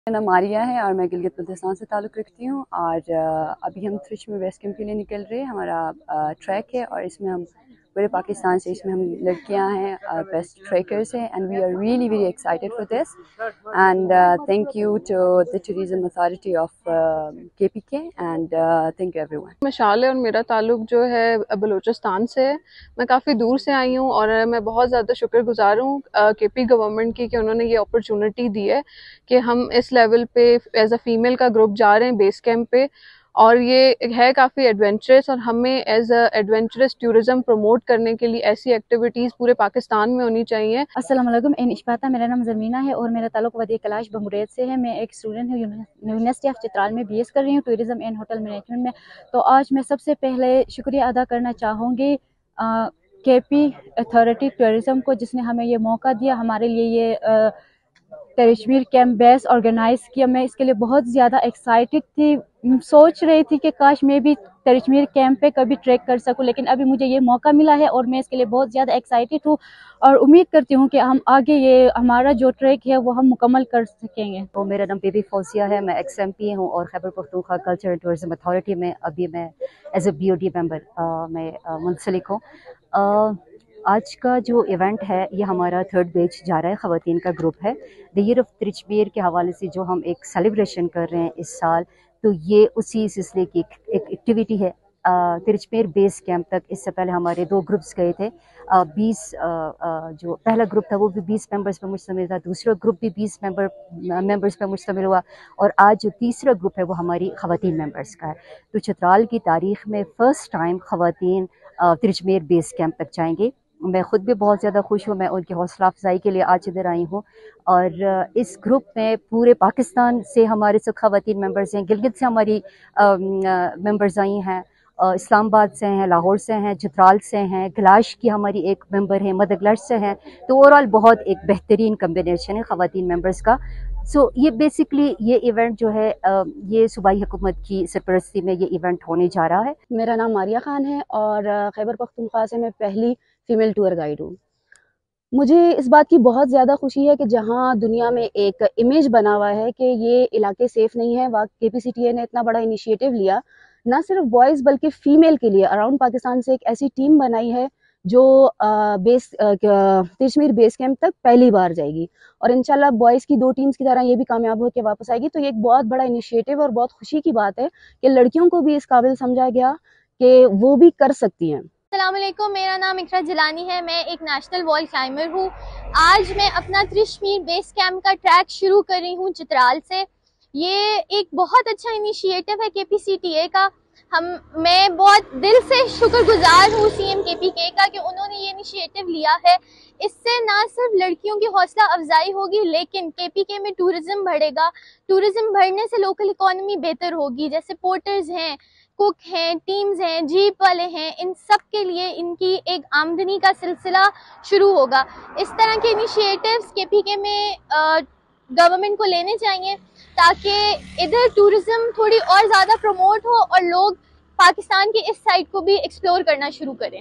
मेरा नाम मारिया है और मैं गिलगित बल्तिस्तान से ताल्लुक़ रखती हूँ और अभी हम थ्रिच में बेस कैंप के लिए निकल रहे हैं। हमारा ट्रैक है और इसमें हम पूरे पाकिस्तान से इसमें हम लड़कियां हैं बेस्ट ट्रैकर्स हैं and we are really very excited for this and thank you to the tourism authority of KPK and thank you everyone. मशाल है और मेरा ताल्लुक जो है बलूचिस्तान से है। मैं काफ़ी दूर से आई हूँ और मैं बहुत ज़्यादा शुक्रगुजार हूँ KP गवर्नमेंट की कि उन्होंने ये अपॉर्चुनिटी दी है कि हम इस लेवल पे एज अ फीमेल का ग्रुप जा रहे हैं बेस कैंप पे, और ये है काफ़ी एडवेंचरस और हमें as a adventurous tourism promote करने के लिए ऐसी एक्टिविटीज़ पूरे पाकिस्तान में होनी चाहिए। अस्सलाम वालेकुम, इन इश्पाता, मेरा नाम ज़मीना है और मेरा ताल्लुक वदी कैलाश बमुरैद से है। मैं एक स्टूडेंट हूँ यूनिवर्सिटी ऑफ चित्राल में BS कर रही हूँ टूरिज़म एंड होटल मैनेजमेंट में। तो आज मैं सबसे पहले शुक्रिया अदा करना चाहूँगी KP अथॉरिटी टूरिज़म को, जिसने हमें ये मौका दिया, हमारे लिए ये कश्मीर कैंप बेस ऑर्गेनाइज़ किया। मैं इसके लिए बहुत ज़्यादा एक्साइटेड थी, सोच रही थी कि काश मैं भी कश्मीर कैंप पे कभी ट्रैक कर सकूं, लेकिन अभी मुझे ये मौका मिला है और मैं इसके लिए बहुत ज़्यादा एक्साइटेड हूँ और उम्मीद करती हूँ कि हम आगे ये हमारा जो ट्रैक है वो हम मुकम्मल कर सकेंगे। तो मेरा नाम बेबी फौजिया है, मैं XMP हूँ और Khyber Pakhtunkhwa culture and tourism authority में अभी मैं एज ए BOD मेंबर मैं मुंसलिक हूँ। आज का जो इवेंट है ये हमारा 3rd बैच जा रहा है, ख़वातीन का ग्रुप है। द ईयर ऑफ त्रिचबीर के हवाले से जो हम एक सेलिब्रेशन कर रहे हैं इस साल, तो ये उसी सिलसिले की एक एक्टिविटी है। त्रिचबीर बेस कैंप तक इससे पहले हमारे 2 ग्रुप्स गए थे। 20 जो पहला ग्रुप था वो भी 20 मेंबर्स पर मुश्तमिल था, दूसरा ग्रुप भी 20 मेंबर्स पर मुश्तमिल हुआ और आज जो तीसरा ग्रुप है वो हमारी ख़वातीन मेंबर्स का है। तो चित्राल की तारीख़ में फ़र्स्ट टाइम ख़वातीन त्रिचबीर बेस कैंप तक जाएंगे। मैं ख़ुद भी बहुत ज़्यादा खुश हूँ, मैं उनकी हौसला अफजाई के लिए आज इधर आई हूँ और इस ग्रुप में पूरे पाकिस्तान से हमारे सब ख़वातीन मेंबर्स हैं। गिलगित से हमारी मेंबर्स आई हैं, इस्लामाबाद से हैं, लाहौर से हैं, चित्राल से हैं, गलाश की हमारी एक मेंबर है, मदगलश से हैं। तो ओवरऑल बहुत एक बेहतरीन कम्बिनेशन है ख़वातीन मेंबर्स का। ये बेसिकली ये इवेंट जो है ये सूबाई हुकूमत की सरपरस्ती में ये इवेंट होने जा रहा है। मेरा नाम मारिया खान है और खैबर पख्तूनख्वा से मैं पहली फीमेल टूर गाइड हूँ। मुझे इस बात की बहुत ज़्यादा खुशी है कि जहाँ दुनिया में एक इमेज बना हुआ है कि ये इलाके सेफ़ नहीं है, वहाँ KPCTA ने इतना बड़ा इनिशिएटिव लिया, ना सिर्फ बॉयज़ बल्कि फ़ीमेल के लिए अराउंड पाकिस्तान से एक ऐसी टीम बनाई है जो त्रिचबीर बेस कैंप तक पहली बार जाएगी और इंशाल्लाह बॉयज़ की 2 टीम्स की तरह ये भी कामयाब होकर वापस आएगी। तो ये एक बहुत बड़ा इनिशिएटिव और बहुत खुशी की बात है कि लड़कियों को भी इस काबिल समझा गया कि वो भी कर सकती हैं। अस्सलाम वालेकुम, मेरा नाम इकरा जिलानी है, मैं एक नेशनल वॉल क्लाइंबर हूँ। आज मैं अपना त्रिचबीर बेस कैंप का ट्रैक शुरू कर रही हूँ चित्राल से। ये एक बहुत अच्छा इनिशिएटिव है KPCTA का। मैं बहुत दिल से शुक्रगुजार हूँ CM KPK का कि उन्होंने ये इनिशिएटिव लिया है। इससे ना सिर्फ लड़कियों की हौसला अफजाई होगी लेकिन KPK में टूरिज्म बढ़ेगा। टूरिज्म बढ़ने से लोकल इकोनॉमी बेहतर होगी, जैसे पोर्टर्स हैं, कुक हैं, टीम्स हैं, जीप वाले हैं, इन सब के लिए इनकी एक आमदनी का सिलसिला शुरू होगा। इस तरह के इनिशिएटिव्स KPK में गवर्नमेंट को लेने चाहिए ताकि इधर टूरिज्म थोड़ी और ज़्यादा प्रमोट हो और लोग पाकिस्तान के इस साइड को भी एक्सप्लोर करना शुरू करें।